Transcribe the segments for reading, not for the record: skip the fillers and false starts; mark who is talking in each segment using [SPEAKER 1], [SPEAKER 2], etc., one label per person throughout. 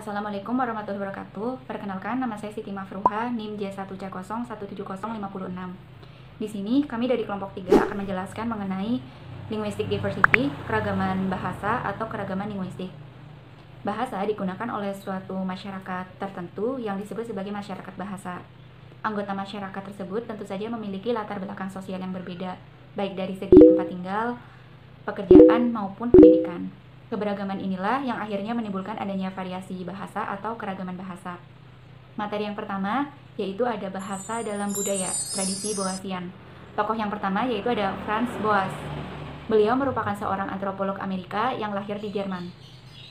[SPEAKER 1] Assalamualaikum warahmatullahi wabarakatuh. Perkenalkan, nama saya Siti Mafruha, NIM J1C017056. Di sini kami dari kelompok 3 akan menjelaskan mengenai linguistic diversity, keragaman bahasa atau keragaman linguistik. Bahasa digunakan oleh suatu masyarakat tertentu yang disebut sebagai masyarakat bahasa. Anggota masyarakat tersebut tentu saja memiliki latar belakang sosial yang berbeda, baik dari segi tempat tinggal, pekerjaan maupun pendidikan. Keberagaman inilah yang akhirnya menimbulkan adanya variasi bahasa atau keragaman bahasa. Materi yang pertama yaitu ada bahasa dalam budaya, tradisi Boasian. Tokoh yang pertama yaitu ada Franz Boas. Beliau merupakan seorang antropolog Amerika yang lahir di Jerman.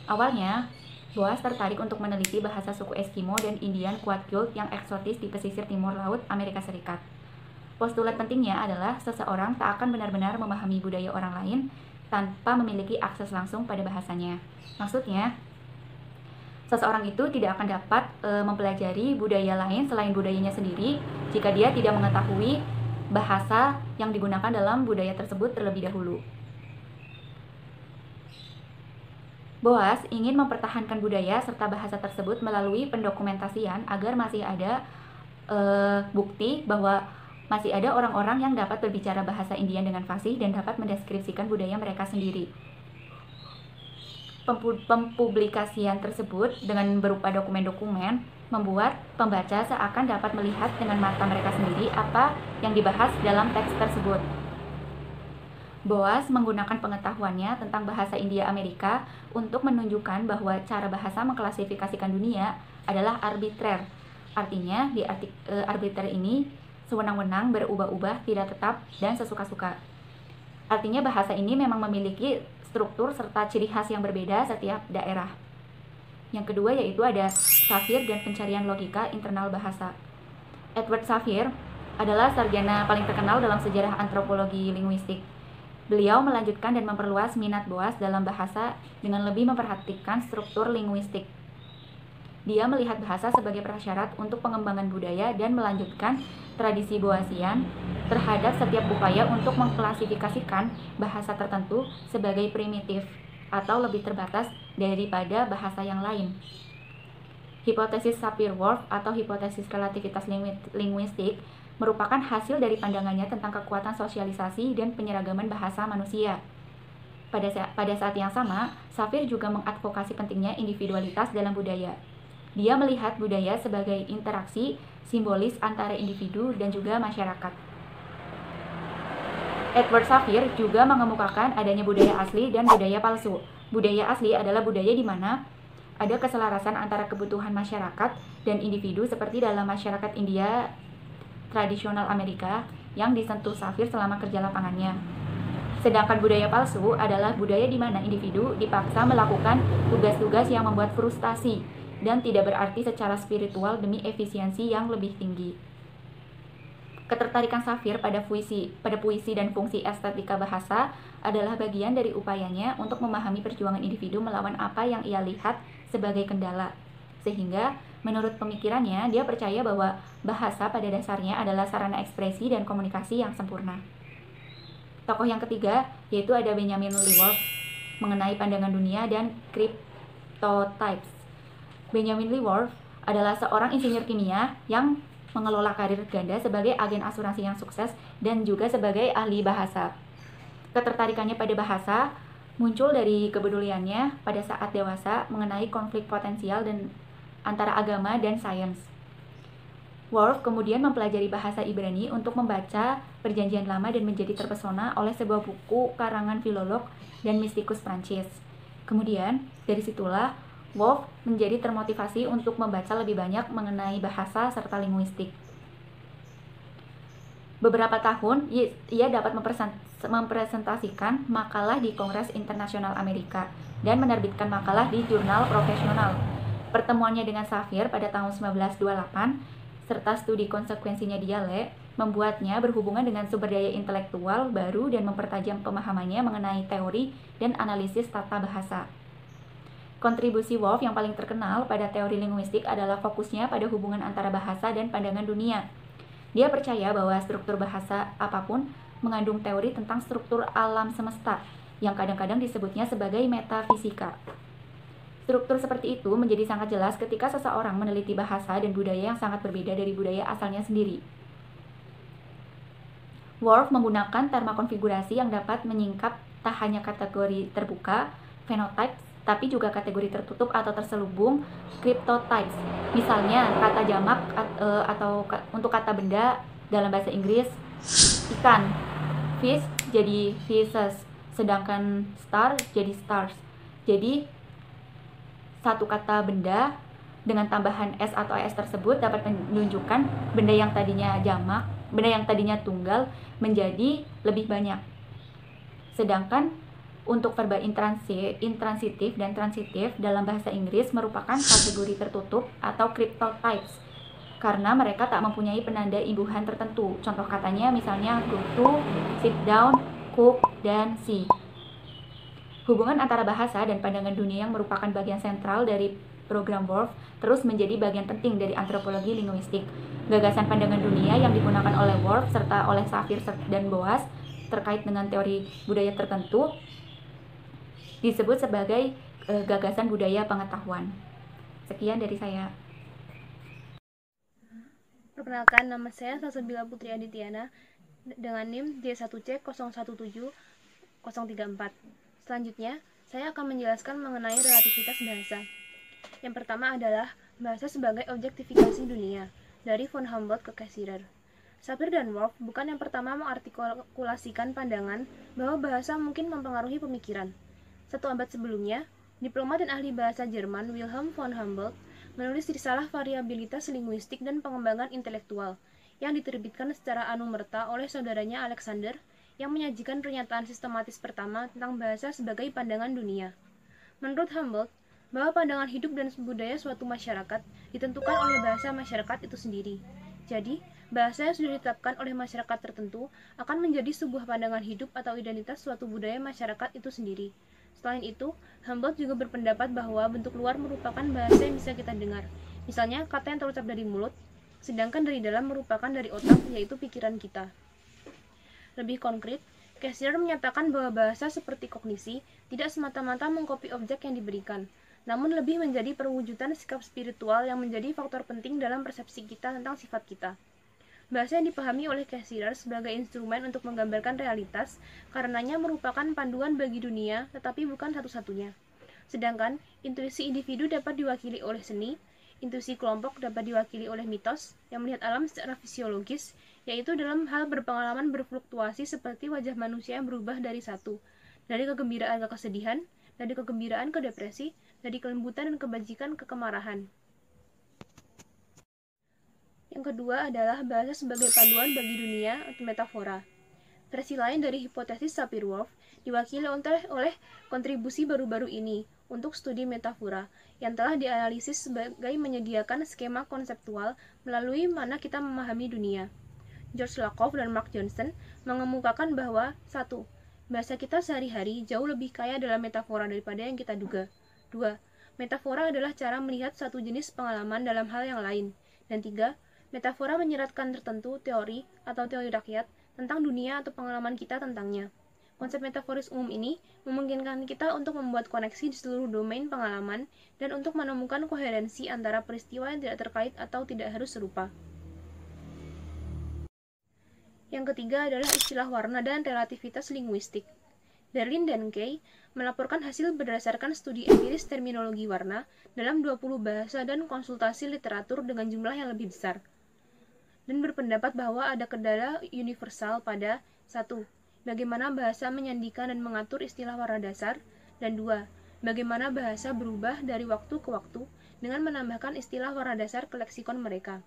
[SPEAKER 1] Awalnya, Boas tertarik untuk meneliti bahasa suku Eskimo dan Indian Kwajalein yang eksotis di pesisir timur laut Amerika Serikat. Postulat pentingnya adalah seseorang tak akan benar-benar memahami budaya orang lain tanpa memiliki akses langsung pada bahasanya. Maksudnya, seseorang itu tidak akan dapat mempelajari budaya lain selain budayanya sendiri jika dia tidak mengetahui bahasa yang digunakan dalam budaya tersebut terlebih dahulu. Boas ingin mempertahankan budaya serta bahasa tersebut melalui pendokumentasian agar masih ada bukti bahwa masih ada orang-orang yang dapat berbicara bahasa Indian dengan fasih dan dapat mendeskripsikan budaya mereka sendiri. Pempublikasian tersebut dengan berupa dokumen-dokumen membuat pembaca seakan dapat melihat dengan mata mereka sendiri apa yang dibahas dalam teks tersebut. Boas menggunakan pengetahuannya tentang bahasa India Amerika untuk menunjukkan bahwa cara bahasa mengklasifikasikan dunia adalah arbitrer. Artinya, di arbitrer ini sewenang-wenang, berubah-ubah, tidak tetap, dan sesuka-suka. Artinya bahasa ini memang memiliki struktur serta ciri khas yang berbeda setiap daerah. Yang kedua yaitu ada Shafir dan pencarian logika internal bahasa. Edward Shafir adalah sarjana paling terkenal dalam sejarah antropologi linguistik. Beliau melanjutkan dan memperluas minat Boas dalam bahasa dengan lebih memperhatikan struktur linguistik. Dia melihat bahasa sebagai prasyarat untuk pengembangan budaya dan melanjutkan tradisi Boasian terhadap setiap upaya untuk mengklasifikasikan bahasa tertentu sebagai primitif atau lebih terbatas daripada bahasa yang lain. Hipotesis Sapir-Whorf atau hipotesis relativitas linguistik merupakan hasil dari pandangannya tentang kekuatan sosialisasi dan penyeragaman bahasa manusia. Pada saat yang sama, Shafir juga mengadvokasi pentingnya individualitas dalam budaya. Dia melihat budaya sebagai interaksi simbolis antara individu dan juga masyarakat. Edward Shafir juga mengemukakan adanya budaya asli dan budaya palsu. Budaya asli adalah budaya di mana ada keselarasan antara kebutuhan masyarakat dan individu seperti dalam masyarakat India tradisional Amerika yang disentuh Shafir selama kerja lapangannya. Sedangkan budaya palsu adalah budaya di mana individu dipaksa melakukan tugas-tugas yang membuat frustasi dan tidak berarti secara spiritual demi efisiensi yang lebih tinggi. Ketertarikan Shafir pada puisi dan fungsi estetika bahasa adalah bagian dari upayanya untuk memahami perjuangan individu melawan apa yang ia lihat sebagai kendala. Sehingga, menurut pemikirannya, dia percaya bahwa bahasa pada dasarnya adalah sarana ekspresi dan komunikasi yang sempurna. Tokoh yang ketiga yaitu ada Benjamin Lee mengenai pandangan dunia dan cryptotypes. Benjamin Lee adalah seorang insinyur kimia yang mengelola karir ganda sebagai agen asuransi yang sukses dan juga sebagai ahli bahasa. Ketertarikannya pada bahasa muncul dari kepeduliannya pada saat dewasa mengenai konflik potensial dan antara agama dan sains. Worf kemudian mempelajari bahasa Ibrani untuk membaca Perjanjian Lama dan menjadi terpesona oleh sebuah buku karangan filolog dan mistikus Prancis. Kemudian, dari situlah Wolf menjadi termotivasi untuk membaca lebih banyak mengenai bahasa serta linguistik. Beberapa tahun, ia dapat mempresentasikan makalah di Kongres Internasional Amerika dan menerbitkan makalah di jurnal profesional. Pertemuannya dengan Shafir pada tahun 1928 serta studi konsekuensinya dialek membuatnya berhubungan dengan sumber daya intelektual baru dan mempertajam pemahamannya mengenai teori dan analisis tata bahasa. Kontribusi Wolf yang paling terkenal pada teori linguistik adalah fokusnya pada hubungan antara bahasa dan pandangan dunia. Dia percaya bahwa struktur bahasa apapun mengandung teori tentang struktur alam semesta, yang kadang-kadang disebutnya sebagai metafisika. Struktur seperti itu menjadi sangat jelas ketika seseorang meneliti bahasa dan budaya yang sangat berbeda dari budaya asalnya sendiri. Worf menggunakan terma konfigurasi yang dapat menyingkap tak hanya kategori terbuka, phenotypes, tapi juga kategori tertutup atau terselubung, cryptotypes. Misalnya, kata jamak atau untuk kata benda dalam bahasa Inggris, ikan, fish jadi fishes, sedangkan star jadi stars. Jadi, satu kata benda dengan tambahan s atau es tersebut dapat menunjukkan benda yang tadinya jamak, benda yang tadinya tunggal menjadi lebih banyak. Sedangkan untuk verba intransitif dan transitif dalam bahasa Inggris merupakan kategori tertutup atau cryptotypes karena mereka tak mempunyai penanda imbuhan tertentu. Contoh katanya misalnya go to, sit down, cook, dan see. Hubungan antara bahasa dan pandangan dunia yang merupakan bagian sentral dari program Worf terus menjadi bagian penting dari antropologi linguistik. Gagasan pandangan dunia yang digunakan oleh Worf serta oleh Safir dan Boas terkait dengan teori budaya tertentu disebut sebagai gagasan budaya pengetahuan. Sekian dari saya.
[SPEAKER 2] Perkenalkan, nama saya Salsabila Putri Adityana dengan NIM J1C017034. Selanjutnya, saya akan menjelaskan mengenai relativitas bahasa. Yang pertama adalah bahasa sebagai objektifikasi dunia, dari von Humboldt ke Cassirer. Sapir dan Worf bukan yang pertama mengartikulasikan pandangan bahwa bahasa mungkin mempengaruhi pemikiran. 1 abad sebelumnya, diplomat dan ahli bahasa Jerman Wilhelm von Humboldt menulis risalah variabilitas linguistik dan pengembangan intelektual yang diterbitkan secara anumerta oleh saudaranya Alexander yang menyajikan pernyataan sistematis pertama tentang bahasa sebagai pandangan dunia. Menurut Humboldt, bahwa pandangan hidup dan budaya suatu masyarakat ditentukan oleh bahasa masyarakat itu sendiri. Jadi, bahasa yang sudah ditetapkan oleh masyarakat tertentu akan menjadi sebuah pandangan hidup atau identitas suatu budaya masyarakat itu sendiri. Selain itu, Humboldt juga berpendapat bahwa bentuk luar merupakan bahasa yang bisa kita dengar. Misalnya, kata yang terucap dari mulut, sedangkan dari dalam merupakan dari otak, yaitu pikiran kita. Lebih konkret, Cassirer menyatakan bahwa bahasa seperti kognisi tidak semata-mata mengkopi objek yang diberikan, namun lebih menjadi perwujudan sikap spiritual yang menjadi faktor penting dalam persepsi kita tentang sifat kita. Bahasa yang dipahami oleh Cassirer sebagai instrumen untuk menggambarkan realitas, karenanya merupakan panduan bagi dunia, tetapi bukan satu-satunya. Sedangkan, intuisi individu dapat diwakili oleh seni, intuisi kelompok dapat diwakili oleh mitos yang melihat alam secara fisiologis, yaitu dalam hal berpengalaman berfluktuasi seperti wajah manusia yang berubah dari kegembiraan ke kesedihan, dari kegembiraan ke depresi, dari kelembutan dan kebajikan ke kemarahan. Yang kedua adalah bahasa sebagai panduan bagi dunia atau metafora. Versi lain dari hipotesis Sapir-Whorf diwakili oleh kontribusi baru-baru ini untuk studi metafora yang telah dianalisis sebagai menyediakan skema konseptual melalui mana kita memahami dunia. George Lakoff dan Mark Johnson mengemukakan bahwa 1. Bahasa kita sehari-hari jauh lebih kaya dalam metafora daripada yang kita duga. 2. Metafora adalah cara melihat satu jenis pengalaman dalam hal yang lain. Dan 3. Metafora menyeratkan tertentu teori atau teori rakyat tentang dunia atau pengalaman kita tentangnya. Konsep metaforis umum ini memungkinkan kita untuk membuat koneksi di seluruh domain pengalaman dan untuk menemukan koherensi antara peristiwa yang tidak terkait atau tidak harus serupa. Yang ketiga adalah istilah warna dan relativitas linguistik. Berlin dan Kay melaporkan hasil berdasarkan studi empiris terminologi warna dalam 20 bahasa dan konsultasi literatur dengan jumlah yang lebih besar. Dan berpendapat bahwa ada kendala universal pada 1. Bagaimana bahasa menyandikan dan mengatur istilah warna dasar, dan 2. Bagaimana bahasa berubah dari waktu ke waktu dengan menambahkan istilah warna dasar ke leksikon mereka.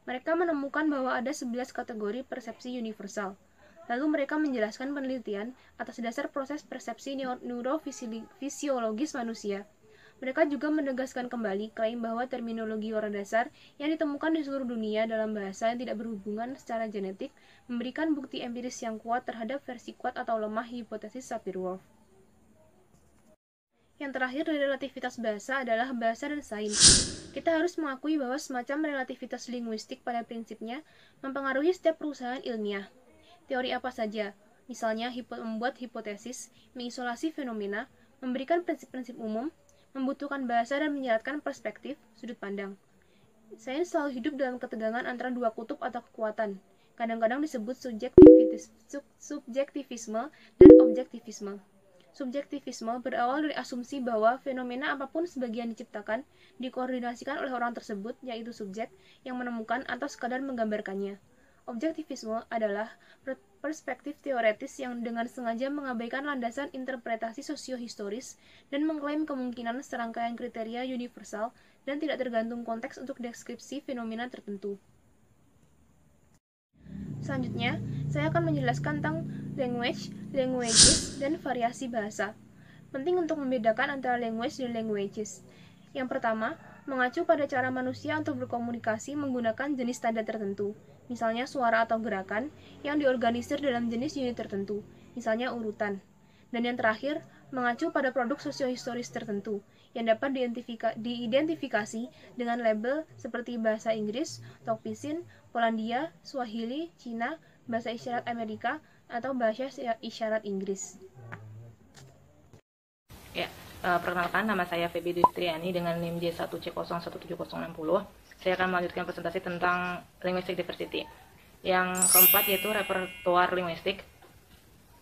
[SPEAKER 2] Mereka menemukan bahwa ada 11 kategori persepsi universal. Lalu mereka menjelaskan penelitian atas dasar proses persepsi neurofisiologis manusia. Mereka juga menegaskan kembali klaim bahwa terminologi warna dasar yang ditemukan di seluruh dunia dalam bahasa yang tidak berhubungan secara genetik memberikan bukti empiris yang kuat terhadap versi kuat atau lemah hipotesis Sapir-Whorf. Yang terakhir dari relativitas bahasa adalah bahasa dan sains. Kita harus mengakui bahwa semacam relativitas linguistik pada prinsipnya mempengaruhi setiap perusahaan ilmiah. Teori apa saja, misalnya membuat hipotesis, mengisolasi fenomena, memberikan prinsip-prinsip umum, membutuhkan bahasa dan menyeratkan perspektif, sudut pandang. Sains selalu hidup dalam ketegangan antara dua kutub atau kekuatan, kadang-kadang disebut subjektivisme dan objektivisme. Subjektivisme berawal dari asumsi bahwa fenomena apapun sebagian diciptakan, dikoordinasikan oleh orang tersebut, yaitu subjek, yang menemukan atau sekadar menggambarkannya. Objektivisme adalah perspektif teoretis yang dengan sengaja mengabaikan landasan interpretasi sosiohistoris dan mengklaim kemungkinan serangkaian kriteria universal dan tidak tergantung konteks untuk deskripsi fenomena tertentu. Selanjutnya, saya akan menjelaskan tentang languages, dan variasi bahasa. Penting untuk membedakan antara language dan languages. Yang pertama, mengacu pada cara manusia untuk berkomunikasi menggunakan jenis tanda tertentu, misalnya suara atau gerakan, yang diorganisir dalam jenis unit tertentu, misalnya urutan. Dan yang terakhir, mengacu pada produk sosiohistoris tertentu, yang dapat diidentifikasi dengan label seperti bahasa Inggris, Tok Pisin, Polandia, Swahili, Cina, bahasa isyarat Amerika, atau bahasa isyarat Inggris.
[SPEAKER 3] Ya, perkenalkan, nama saya Feby Distriani dengan NIM J1C017060. Saya akan melanjutkan presentasi tentang linguistic diversity. Yang keempat yaitu repertoire linguistik.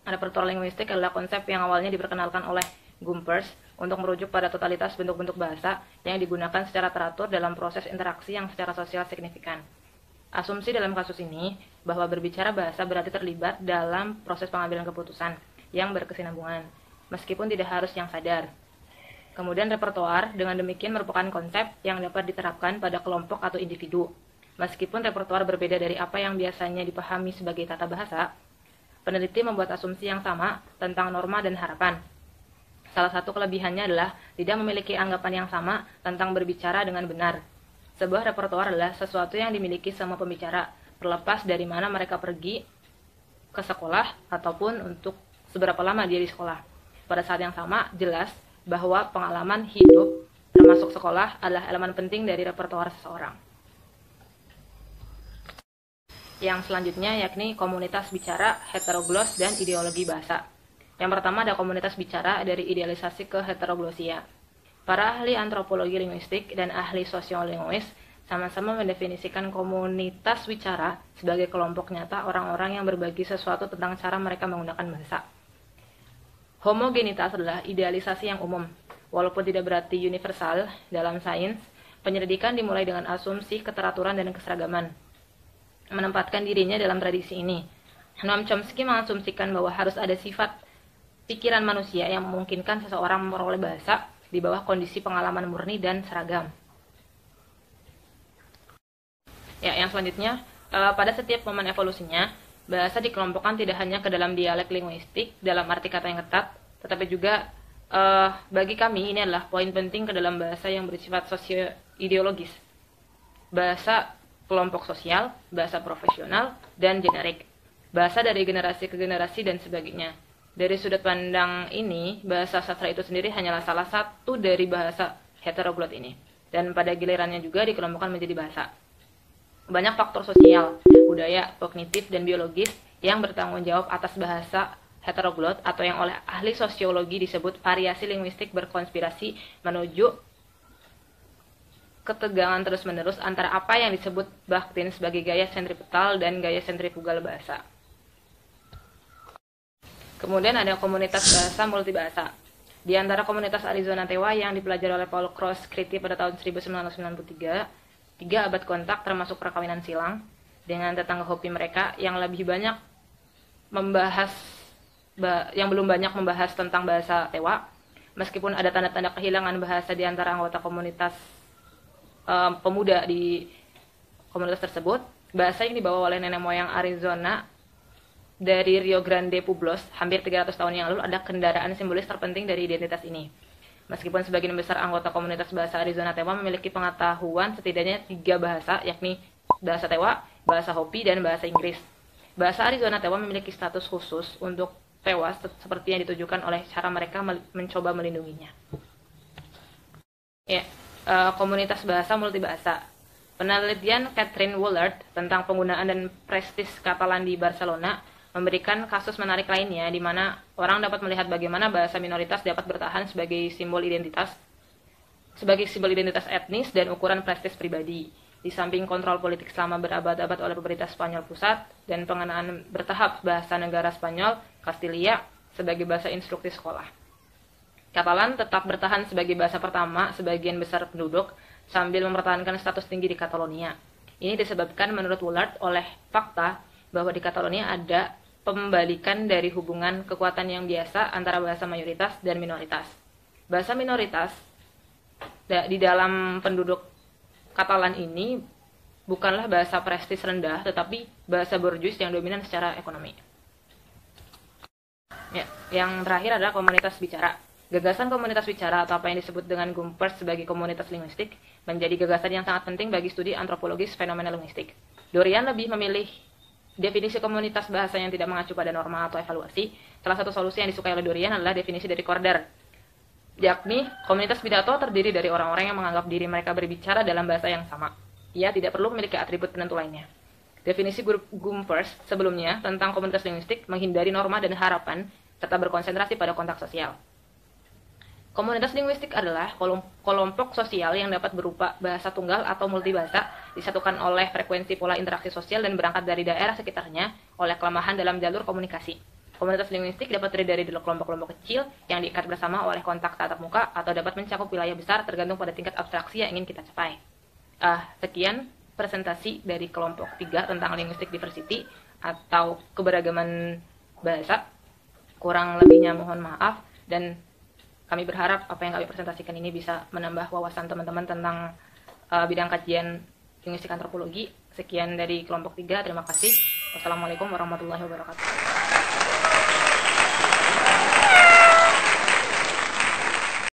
[SPEAKER 3] Repertoire linguistik adalah konsep yang awalnya diperkenalkan oleh Gompers untuk merujuk pada totalitas bentuk-bentuk bahasa yang digunakan secara teratur dalam proses interaksi yang secara sosial signifikan. Asumsi dalam kasus ini bahwa berbicara bahasa berarti terlibat dalam proses pengambilan keputusan yang berkesinambungan, meskipun tidak harus yang sadar. Kemudian repertoire dengan demikian merupakan konsep yang dapat diterapkan pada kelompok atau individu. Meskipun repertoire berbeda dari apa yang biasanya dipahami sebagai tata bahasa, peneliti membuat asumsi yang sama tentang norma dan harapan. Salah satu kelebihannya adalah tidak memiliki anggapan yang sama tentang berbicara dengan benar. Sebuah repertoire adalah sesuatu yang dimiliki semua pembicara, terlepas dari mana mereka pergi ke sekolah ataupun untuk seberapa lama dia di sekolah. Pada saat yang sama, jelas bahwa pengalaman hidup, termasuk sekolah, adalah elemen penting dari repertoire seseorang. Yang selanjutnya yakni komunitas bicara, heteroglos, dan ideologi bahasa. Yang pertama ada komunitas bicara dari idealisasi ke heteroglosia. Para ahli antropologi linguistik dan ahli sosiolinguis sama-sama mendefinisikan komunitas bicara sebagai kelompok nyata orang-orang yang berbagi sesuatu tentang cara mereka menggunakan bahasa. Homogenitas adalah idealisasi yang umum. Walaupun tidak berarti universal dalam sains, penyelidikan dimulai dengan asumsi keteraturan dan keseragaman. Menempatkan dirinya dalam tradisi ini, Noam Chomsky mengasumsikan bahwa harus ada sifat pikiran manusia yang memungkinkan seseorang memperoleh bahasa di bawah kondisi pengalaman murni dan seragam. Ya, yang selanjutnya, pada setiap momen evolusinya, bahasa dikelompokkan tidak hanya ke dalam dialek linguistik dalam arti kata yang ketat, tetapi juga bagi kami ini adalah poin penting ke dalam bahasa yang bersifat sosio-ideologis. Bahasa kelompok sosial, bahasa profesional, dan generik. Bahasa dari generasi ke generasi dan sebagainya. Dari sudut pandang ini, bahasa sastra itu sendiri hanyalah salah satu dari bahasa heteroglot ini. Dan pada gilirannya juga dikelompokkan menjadi bahasa. Banyak faktor sosial, budaya, kognitif, dan biologis yang bertanggung jawab atas bahasa heteroglot atau yang oleh ahli sosiologi disebut variasi linguistik berkonspirasi menuju ketegangan terus-menerus antara apa yang disebut Bakhtin sebagai gaya sentripetal dan gaya sentrifugal bahasa. Kemudian ada komunitas bahasa multibahasa. Di antara komunitas Arizona Tewa yang dipelajari oleh Paul Cross-Kriti pada tahun 1993, 3 abad kontak termasuk perkawinan silang dengan tetangga Hopi mereka yang lebih banyak belum banyak membahas tentang bahasa Tewa, meskipun ada tanda-tanda kehilangan bahasa di antara anggota komunitas pemuda di komunitas tersebut. Bahasa yang dibawa oleh nenek moyang Arizona dari Rio Grande Pueblos hampir 300 tahun yang lalu ada kendaraan simbolis terpenting dari identitas ini. Meskipun sebagian besar anggota komunitas bahasa Arizona Tewa memiliki pengetahuan setidaknya 3 bahasa, yakni bahasa Tewa, bahasa Hopi, dan bahasa Inggris. Bahasa Arizona Tewa memiliki status khusus untuk Tewa seperti yang ditujukan oleh cara mereka mencoba melindunginya. Ya, komunitas bahasa multibahasa. Penelitian Catherine Woolard tentang penggunaan dan prestis Katalan di Barcelona memberikan kasus menarik lainnya di mana orang dapat melihat bagaimana bahasa minoritas dapat bertahan sebagai simbol identitas sebagai simbol identitas etnis dan ukuran prestis pribadi. Di samping kontrol politik selama berabad-abad oleh pemerintah Spanyol pusat dan pengenaan bertahap bahasa negara Spanyol, Kastilia, sebagai bahasa instruksi sekolah. Katalan tetap bertahan sebagai bahasa pertama sebagian besar penduduk sambil mempertahankan status tinggi di Catalonia. Ini disebabkan menurut Woolard oleh fakta bahwa di Catalonia ada pembalikan dari hubungan kekuatan yang biasa antara bahasa mayoritas dan minoritas. Bahasa minoritas di dalam penduduk Katalan ini bukanlah bahasa prestis rendah, tetapi bahasa borjuis yang dominan secara ekonomi. Ya, yang terakhir adalah komunitas bicara. Gagasan komunitas bicara atau apa yang disebut dengan Gumpers sebagai komunitas linguistik menjadi gagasan yang sangat penting bagi studi antropologis fenomena linguistik. Dorian lebih memilih definisi komunitas bahasa yang tidak mengacu pada norma atau evaluasi. Salah satu solusi yang disukai oleh Dorian adalah definisi dari Corder, yakni komunitas pidato terdiri dari orang-orang yang menganggap diri mereka berbicara dalam bahasa yang sama. Ia tidak perlu memiliki atribut penentu lainnya. Definisi Gumpers sebelumnya tentang komunitas linguistik menghindari norma dan harapan serta berkonsentrasi pada kontak sosial. Komunitas linguistik adalah kelompok sosial yang dapat berupa bahasa tunggal atau multibahasa, disatukan oleh frekuensi pola interaksi sosial dan berangkat dari daerah sekitarnya oleh kelemahan dalam jalur komunikasi. Komunitas linguistik dapat terdiri dari kelompok-kelompok kecil yang diikat bersama oleh kontak tatap muka atau dapat mencakup wilayah besar tergantung pada tingkat abstraksi yang ingin kita capai. Sekian presentasi dari kelompok 3 tentang linguistic diversity atau keberagaman bahasa. Kurang lebihnya mohon maaf, dan kami berharap apa yang kami presentasikan ini bisa menambah wawasan teman-teman tentang bidang kajian linguistik antropologi. Sekian dari kelompok 3, terima kasih. Wassalamualaikum warahmatullahi wabarakatuh.